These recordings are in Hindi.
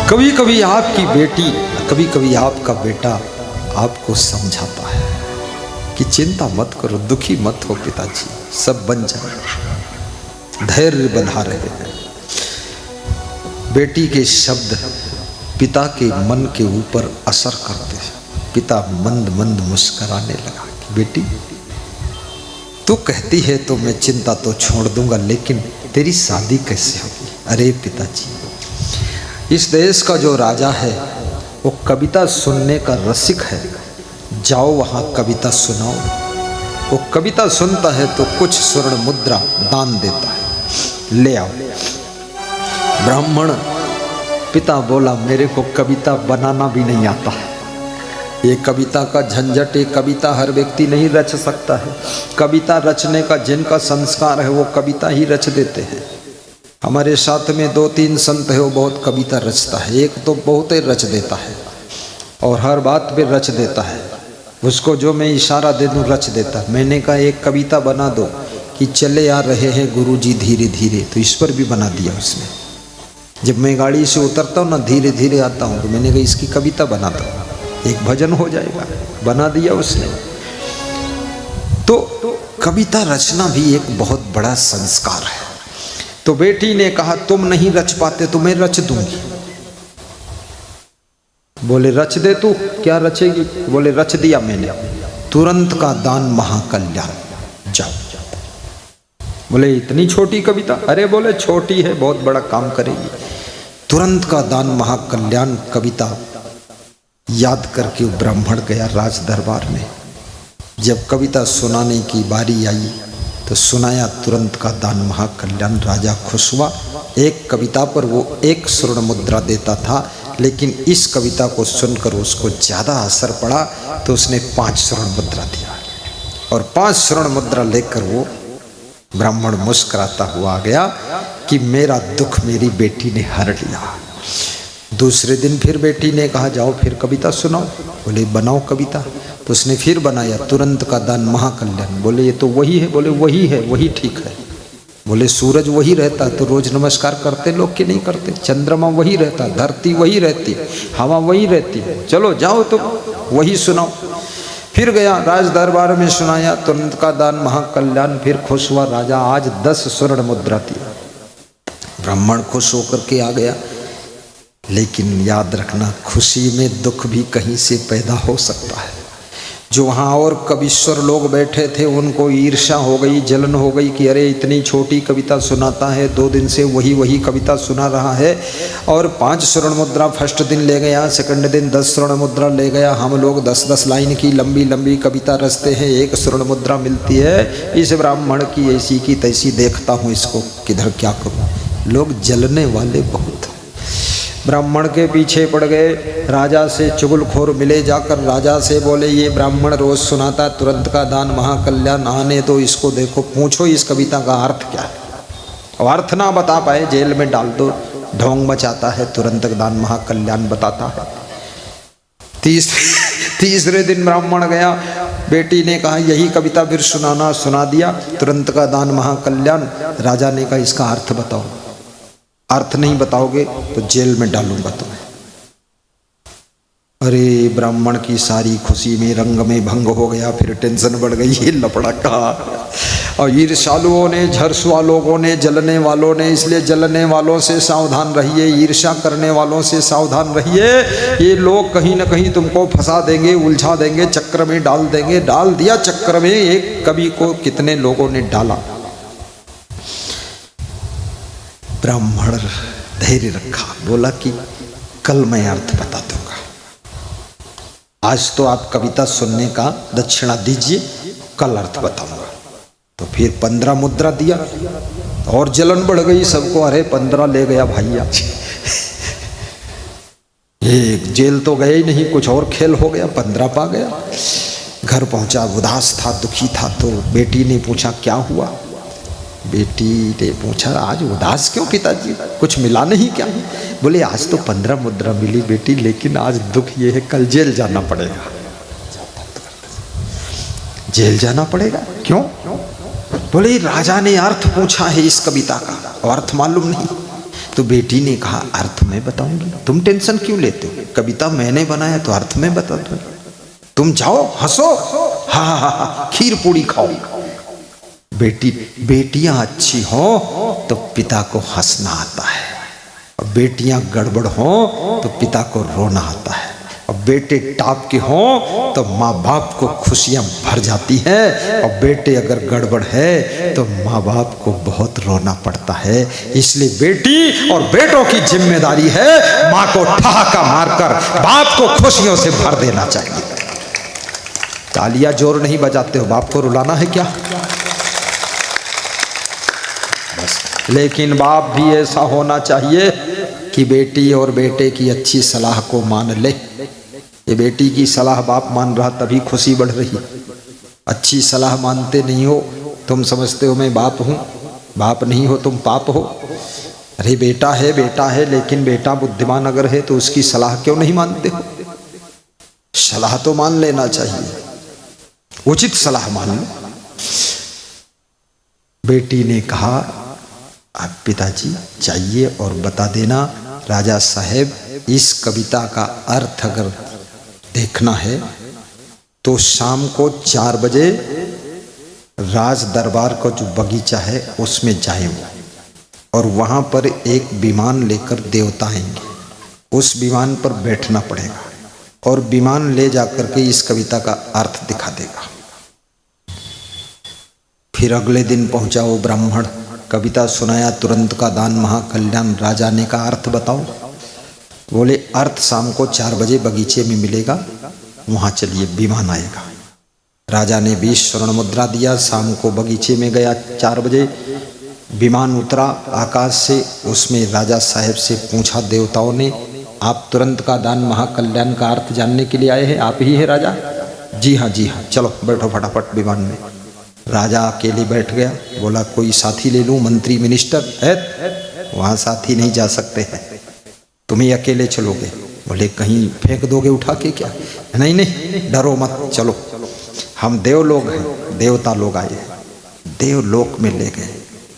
कभी कभी आपकी बेटी, कभी कभी आपका बेटा आपको समझाता है कि चिंता मत करो, दुखी मत हो पिताजी, सब बन जाएगा, धैर्य बंधा रहे हैं। बेटी के शब्द पिता के मन के ऊपर असर करते हैं। पिता मंद मंद मुस्कुराने लगा कि बेटी तू कहती है तो मैं चिंता तो छोड़ दूंगा, लेकिन तेरी शादी कैसे होगी? अरे पिताजी, इस देश का जो राजा है वो कविता सुनने का रसिक है, जाओ वहाँ कविता सुनाओ। वो कविता सुनता है तो कुछ स्वर्ण मुद्रा दान देता है, ले आओ। ब्राह्मण पिता बोला मेरे को कविता बनाना भी नहीं आता है, ये कविता का झंझट, ये कविता हर व्यक्ति नहीं रच सकता है। कविता रचने का जिनका संस्कार है वो कविता ही रच देते हैं। हमारे साथ में 2-3 संत है, वो बहुत कविता रचता है, एक तो बहुत ही रच देता है और हर बात पे रच देता है। उसको जो मैं इशारा दे दूँ रच देता है। मैंने कहा एक कविता बना दो कि चले आ रहे हैं गुरुजी धीरे धीरे, तो इस पर भी बना दिया उसने। जब मैं गाड़ी से उतरता हूँ ना, धीरे धीरे आता हूँ, तो मैंने कहा इसकी कविता बनाता हूँ, एक भजन हो जाएगा, बना दिया उसने। तो कविता रचना भी एक बहुत बड़ा संस्कार है। तो बेटी ने कहा तुम नहीं रच पाते तो मैं रच दूंगी। बोले रच दे तू, क्या रचेगी? बोले रच दिया मैंने, तुरंत का दान महाकल्याण, जाओ। बोले इतनी छोटी कविता? अरे बोले छोटी है, बहुत बड़ा काम करेगी। तुरंत का दान महाकल्याण कविता याद करके ब्राह्मण गया राज दरबार में। जब कविता सुनाने की बारी आई तो सुनाया तुरंत का दान महाकल्याण। राजा खुश हुआ। एक कविता पर वो 1 स्वर्ण मुद्रा देता था, लेकिन इस कविता को सुनकर उसको ज़्यादा असर पड़ा तो उसने 5 स्वर्ण मुद्रा दिया और 5 स्वर्ण मुद्रा लेकर वो ब्राह्मण मुस्कुराता हुआ गया कि मेरा दुख मेरी बेटी ने हर लिया। दूसरे दिन फिर बेटी ने कहा जाओ फिर कविता सुनाओ। बोले बनाओ कविता। तो उसने फिर बनाया तुरंत का दान महाकल्याण। बोले ये तो वही है? बोले वही है, वही ठीक है। बोले सूरज वही रहता तो रोज नमस्कार करते लोग कि नहीं करते? चंद्रमा वही रहता, धरती वही रहती, हवा वही रहती, चलो जाओ तो वही सुनाओ। फिर गया राज दरबार में सुनाया तुरंत का दान महाकल्याण। फिर खुश हुआ राजा, आज 10 स्वर्ण मुद्रा दिया। ब्राह्मण खुश होकर के आ गया। लेकिन याद रखना, खुशी में दुख भी कहीं से पैदा हो सकता है। जो वहाँ और कविश्वर लोग बैठे थे उनको ईर्ष्या हो गई, जलन हो गई कि अरे इतनी छोटी कविता सुनाता है, 2 दिन से वही कविता सुना रहा है। और 5 स्वर्ण मुद्रा फर्स्ट दिन ले गया, सेकंड दिन 10 स्वर्ण मुद्रा ले गया। हम लोग 10-10 लाइन की लंबी लंबी कविता रचते हैं, 1 स्वर्ण मुद्रा मिलती है। इस ब्राह्मण की ऐसी की तैसी देखता हूँ, इसको किधर क्या करूँ। लोग जलने वाले बहुत। ब्राह्मण के पीछे पड़ गए। राजा से चुगलखोर मिले, जाकर राजा से बोले ये ब्राह्मण रोज सुनाता तुरंत का दान महाकल्याण, आने तो इसको देखो, पूछो इस कविता का अर्थ क्या है। और अर्थ ना बता पाए जेल में डाल दो, ढोंग मचाता है, तुरंत का दान महाकल्याण बताता है। तीसरे दिन ब्राह्मण गया, बेटी ने कहा यही कविता फिर सुनाना, सुना दिया तुरंत का दान महाकल्याण। राजा ने कहा इसका अर्थ बताओ, अर्थ नहीं बताओगे तो जेल में डालूंगा तुम्हें। अरे ब्राह्मण की सारी खुशी में रंग में भंग हो गया। फिर टेंशन बढ़ गई, ये लफड़ा कहा। और ईर्ष्यालुओं ने, झरसुआ लोगों ने, जलने वालों ने, इसलिए जलने वालों से सावधान रहिए, ईर्ष्या करने वालों से सावधान रहिए। ये लोग कहीं ना कहीं तुमको फंसा देंगे, उलझा देंगे, चक्र में डाल देंगे। डाल दिया चक्र में। एक कवि को कितने लोगों ने डाला। ब्राह्मण धैर्य रखा, बोला कि कल मैं अर्थ बता दूंगा, आज तो आप कविता सुनने का दक्षिणा दीजिए, कल अर्थ बताऊंगा। तो फिर 15 मुद्रा दिया और जलन बढ़ गई सबको। अरे 15 ले गया भैया। ये जेल तो गए ही नहीं, कुछ और खेल हो गया, 15 पा गया। घर पहुंचा, उदास था, दुखी था। तो बेटी ने पूछा क्या हुआ? बेटी ने पूछा आज उदास क्यों पिताजी, कुछ मिला नहीं क्या? बोले आज तो 15 मुद्रा मिली बेटी, लेकिन आज दुख ये है कल जेल जाना पड़ेगा। जेल जाना पड़ेगा? क्यों? बोले राजा ने अर्थ पूछा है इस कविता का और अर्थ मालूम नहीं। तो बेटी ने कहा अर्थ में बताऊंगी, तुम टेंशन क्यों लेते हो, कविता मैंने बनाया तो अर्थ में बता दो, तुम जाओ हंसो, हा हा हा, खीर पूड़ी खाओ। बेटियां अच्छी हो तो पिता को हंसना आता है, और बेटियां गड़बड़ हो तो पिता को रोना आता है, और बेटे टॉप के हो तो माँ बाप को खुशियां भर जाती हैं, और बेटे अगर गड़बड़ है तो माँ बाप को बहुत रोना पड़ता है। इसलिए बेटी और बेटों की जिम्मेदारी है माँ को ठहाका मारकर बाप को खुशियों से भर देना चाहिए। तालियां जोर नहीं बजाते हो, बाप को रुलाना है क्या? बस, लेकिन बाप भी ऐसा होना चाहिए कि बेटी और बेटे की अच्छी सलाह को मान ले। ये बेटी की सलाह बाप मान रहा तभी खुशी बढ़ रही, अच्छी सलाह मानते नहीं हो, तुम समझते हो मैं बाप हूँ, बाप नहीं हो तुम पाप हो। अरे बेटा है, लेकिन बेटा बुद्धिमान अगर है तो उसकी सलाह क्यों नहीं मानते हो? सलाह तो मान लेना चाहिए, उचित सलाह मान लो। बेटी ने कहा आप पिताजी जाइए और बता देना राजा साहेब, इस कविता का अर्थ अगर देखना है तो शाम को 4 बजे राज दरबार का जो बगीचा है उसमें जाएं, और वहां पर एक विमान लेकर देवता आएंगे, उस विमान पर बैठना पड़ेगा, और विमान ले जाकर के इस कविता का अर्थ दिखा देगा। फिर अगले दिन पहुंचा वो ब्राह्मण, कविता सुनाया, तुरंत का दान महाकल्याण। राजा ने कहा अर्थ बताओ, बोले अर्थ शाम को 4 बजे बगीचे में मिलेगा, वहां चलिए विमान आएगा। राजा ने 20 स्वर्ण मुद्रा दिया, शाम को बगीचे में गया, 4 बजे विमान उतरा आकाश से, उसमें राजा साहब से पूछा देवताओं ने, आप तुरंत का दान महाकल्याण का अर्थ जानने के लिए आए हैं, आप ही है राजा? जी हाँ, चलो बैठो फटाफट विमान में। राजा अकेले बैठ गया, बोला कोई साथी ले लूं, मंत्री मिनिस्टर है? वहां साथी नहीं जा सकते हैं, तुम ही अकेले चलोगे। बोले कहीं फेंक दोगे उठा के क्या? नहीं, डरो मत, चलो हम देवलोक हैं, देवता लोग आए हैं। देवलोक में ले गए,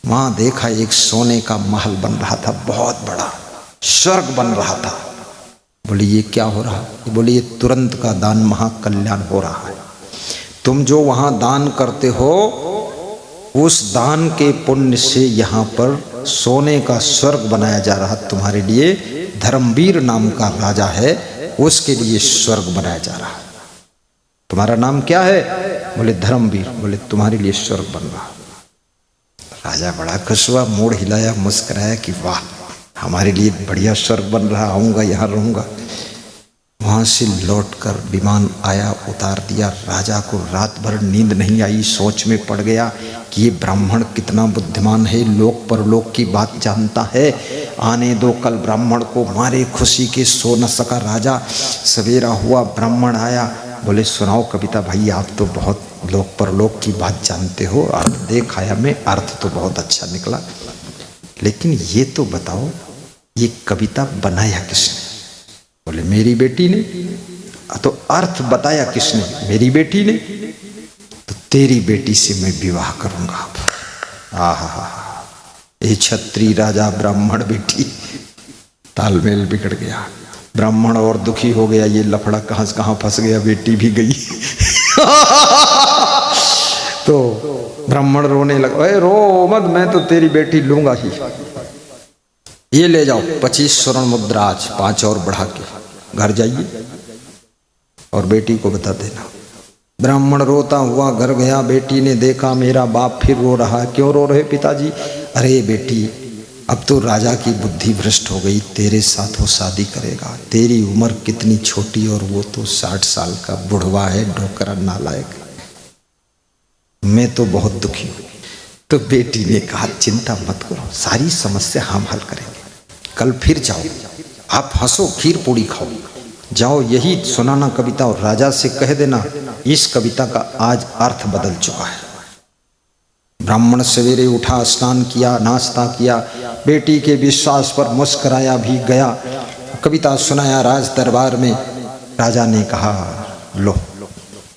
वहां देखा एक सोने का महल बन रहा था, बहुत बड़ा स्वर्ग बन रहा था। बोले ये क्या हो रहा? बोले ये तुरंत का दान महाकल्याण हो रहा है, तुम जो वहां दान करते हो उस दान के पुण्य से यहाँ पर सोने का स्वर्ग बनाया जा रहा तुम्हारे लिए। धर्मवीर नाम का राजा है, उसके लिए स्वर्ग बनाया जा रहा। तुम्हारा नाम क्या है? बोले धर्मवीर। बोले तुम्हारे लिए स्वर्ग बन रहा। राजा बड़ा खुश हुआ, मोड़ हिलाया, मुस्कुराया कि वाह हमारे लिए बढ़िया स्वर्ग बन रहा, आऊँगा यहाँ रहूँगा। वहाँ से लौटकर विमान आया, उतार दिया। राजा को रात भर नींद नहीं आई, सोच में पड़ गया कि ये ब्राह्मण कितना बुद्धिमान है, लोक परलोक की बात जानता है, आने दो कल ब्राह्मण को, मारे खुशी के सो न सका राजा। सवेरा हुआ, ब्राह्मण आया, बोले सुनाओ कविता भाई, आप तो बहुत लोक परलोक की बात जानते हो, अर्थ देख आया मैं, अर्थ तो बहुत अच्छा निकला, लेकिन ये तो बताओ ये कविता बनाया किसने? बोले मेरी बेटी ने। तो अर्थ बताया किसने? मेरी बेटी ने। तो तेरी बेटी से मैं विवाह करूंगा। आहा, ये छत्री राजा ब्राह्मण बेटी, तालमेल बिगड़ गया। ब्राह्मण और दुखी हो गया, ये लफड़ा कहां से कहां फंस गया, बेटी भी गई। तो ब्राह्मण रोने लगा, अरे रो मत, मैं तो तेरी बेटी लूंगा ही, ये ले जाओ 25 स्वर्ण मुद्रा, आज 5 और बढ़ा के घर जाइए और बेटी को बता देना। ब्राह्मण रोता हुआ घर गया, बेटी ने देखा मेरा बाप फिर रो रहा है। क्यों रो रहे पिताजी? अरे बेटी अब तो राजा की बुद्धि भ्रष्ट हो गई, तेरे साथ वो शादी करेगा, तेरी उम्र कितनी छोटी और वो तो 60 साल का बुढ़वा है, डोकरा नालायक, मैं तो बहुत दुखी हूँ। तो बेटी ने कहा चिंता मत करो, सारी समस्या हम हल करेंगे, कल फिर जाओ, आप हंसो, खीर पूड़ी खाओ, जाओ यही सुनाना कविता और राजा से कह देना इस कविता का आज अर्थ बदल चुका है। ब्राह्मण सवेरे उठा, स्नान किया, नाश्ता किया, बेटी के विश्वास पर मुस्कराया भी गया, कविता सुनाया राज दरबार में। राजा ने कहा लो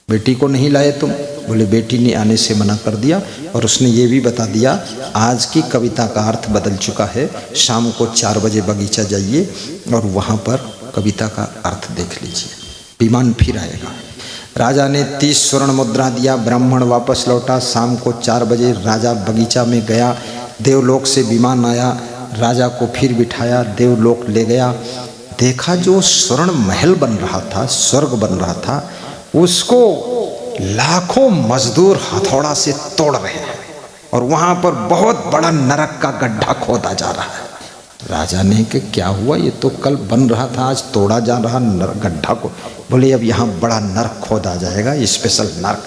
बेटी को नहीं लाए तुम, बोले बेटी ने आने से मना कर दिया और उसने ये भी बता दिया आज की कविता का अर्थ बदल चुका है, शाम को 4 बजे बगीचा जाइए और वहाँ पर कविता का अर्थ देख लीजिए, विमान फिर आएगा। राजा ने 30 स्वर्ण मुद्रा दिया, ब्राह्मण वापस लौटा। शाम को 4 बजे राजा बगीचा में गया, देवलोक से विमान आया, राजा को फिर बिठाया, देवलोक ले गया। देखा जो स्वर्ण महल बन रहा था, स्वर्ग बन रहा था, उसको लाखों मजदूर हथौड़ा से तोड़ रहे हैं और वहां पर बहुत बड़ा नरक का गड्ढा खोदा जा रहा है। राजा ने कि क्या हुआ, ये तो कल बन रहा था, आज तोड़ा जा रहा गड्ढा को। बोले अब यहाँ बड़ा नरक खोदा जाएगा, स्पेशल नरक।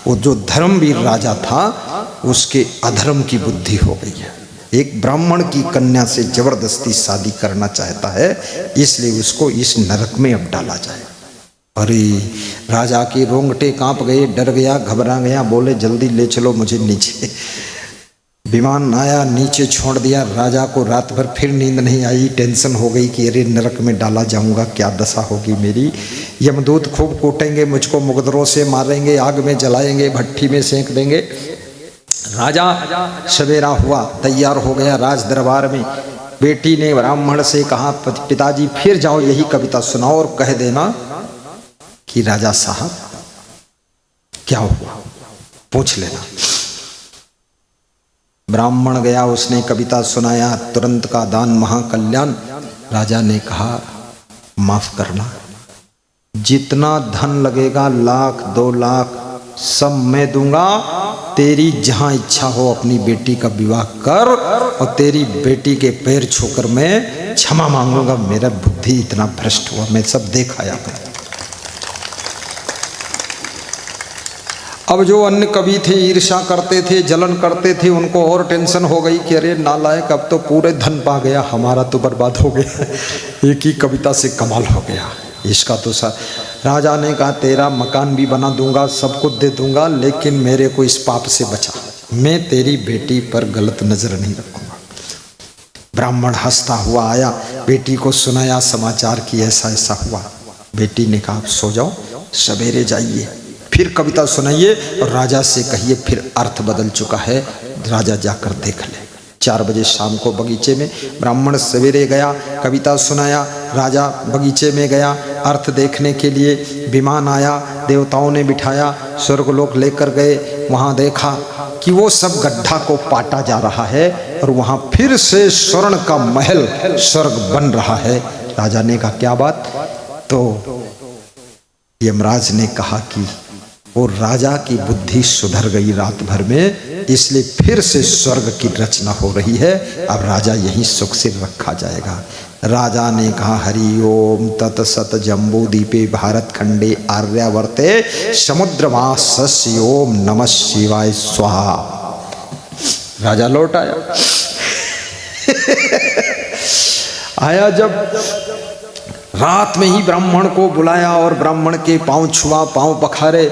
वो जो धर्मवीर राजा था उसके अधर्म की बुद्धि हो गई है, एक ब्राह्मण की कन्या से जबरदस्ती शादी करना चाहता है, इसलिए उसको इस नरक में अब डाला जाए। अरे राजा के रोंगटे कांप गए, डर गया, घबरा गया, बोले जल्दी ले चलो मुझे नीचे। विमान आया, नीचे छोड़ दिया। राजा को रात भर फिर नींद नहीं आई, टेंशन हो गई कि अरे नरक में डाला जाऊंगा, क्या दशा होगी मेरी। यमदूत खूब कूटेंगे मुझको, मुकदरों से मारेंगे, आग में जलाएंगे, भट्टी में सेंक देंगे। राजा सवेरा हुआ, तैयार हो गया राज दरबार में। बेटी ने ब्राह्मण से कहा पिताजी फिर जाओ यही कविता सुनाओ और कह देना कि राजा साहब क्या हुआ, पूछ लेना। ब्राह्मण गया, उसने कविता सुनाया, तुरंत का दान महाकल्याण। राजा ने कहा माफ करना, जितना धन लगेगा 1 लाख 2 लाख सब मैं दूंगा, तेरी जहां इच्छा हो अपनी बेटी का विवाह कर और तेरी बेटी के पैर छूकर मैं क्षमा मांगूंगा। मेरा बुद्धि इतना भ्रष्ट हुआ, मैं सब देख आया। अब जो अन्य कवि थे ईर्ष्या करते थे, जलन करते थे, उनको और टेंशन हो गई कि अरे नालायक अब तो पूरे धन पा गया, हमारा तो बर्बाद हो गया, एक ही कविता से कमाल हो गया इसका तो सर। राजा ने कहा तेरा मकान भी बना दूंगा, सब कुछ दे दूंगा, लेकिन मेरे को इस पाप से बचा, मैं तेरी बेटी पर गलत नजर नहीं रखूंगा। ब्राह्मण हंसता हुआ आया, बेटी को सुनाया समाचार कि ऐसा ऐसा हुआ। बेटी ने कहा सो जाओ, सवेरे जाइए फिर कविता सुनाइए और राजा से कहिए फिर अर्थ बदल चुका है, राजा जाकर देख ले। 4 बजे शाम को बगीचे में ब्राह्मण सवेरे गया, कविता सुनाया, राजा बगीचे में गया अर्थ देखने के लिए। विमान आया, देवताओं ने बिठाया, स्वर्गलोक लेकर गए। वहाँ देखा कि वो सब गड्ढा को पाटा जा रहा है और वहाँ फिर से स्वर्ण का महल स्वर्ग बन रहा है। राजा ने कहा क्या बात, तो यमराज ने कहा कि वो राजा की बुद्धि सुधर गई रात भर में, इसलिए फिर से स्वर्ग की रचना हो रही है, अब राजा यहीं सुख से रखा जाएगा। राजा ने कहा हरि ओम तत्सत जम्बू दीपे भारत खंडे आर्यावर्ते समुद्रवासस्य ओम नमः शिवाय स्वाहा। राजा लौट आया। आया जब रात में ही ब्राह्मण को बुलाया और ब्राह्मण के पांव छुआ, पांव पखारे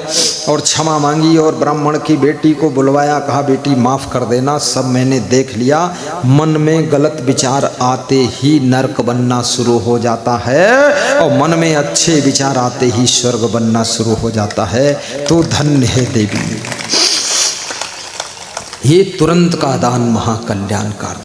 और क्षमा मांगी और ब्राह्मण की बेटी को बुलवाया, कहा बेटी माफ कर देना, सब मैंने देख लिया, मन में गलत विचार आते ही नरक बनना शुरू हो जाता है और मन में अच्छे विचार आते ही स्वर्ग बनना शुरू हो जाता है, तो धन्य है देवी। ये तुरंत का दान महाकल्याणकार।